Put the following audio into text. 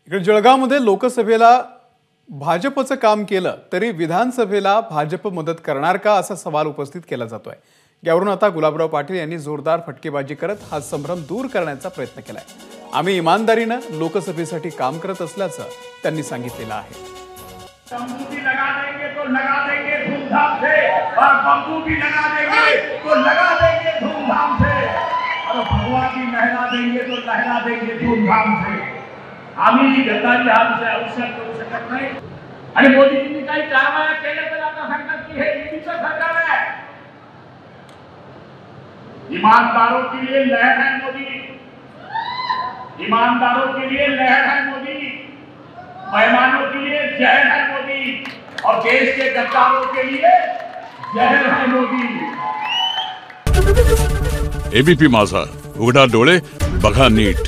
इकडे जळगावमध्ये लोकसभेला भाजपचं काम केलं तरी विधानसभेला भाजप मदत करणार का असा सवाल उपस्थित केला जातोय। यावरून आता गुलाबराव पाटील यांनी जोरदार फटकेबाजी करत हा संभ्रम दूर करण्याचा प्रयत्न केलाय। आम्ही इमानदारीने लोकसभेसाठी काम करत असल्याचं त्यांनी सांगितलेलं आहे। बम्बू लगा देंगे तो लगा देंगे धूमधाम से और बम्बू भी लगा देंगे तो लगा देंगे धूमधाम से और भगवा भी लहरा देंगे तो लहरा देंगे धूमधाम से। आम्ही गद्दारी आमचे औषध करू शकत नाही आणि मोदीजींनी काही कारवाया केल्या तर आता सांगतात की हे ईडीचं सरकार है। ईमानदारों के लिए लहर है मोदी, ईमानदारों के लिए लहर है मोदी, मेहमानों के लिए जहर है मोदी और देश के गद्दारों के लिए जहर है मोदी। एबीपी माझा, उघडा डोळे बघा नीट।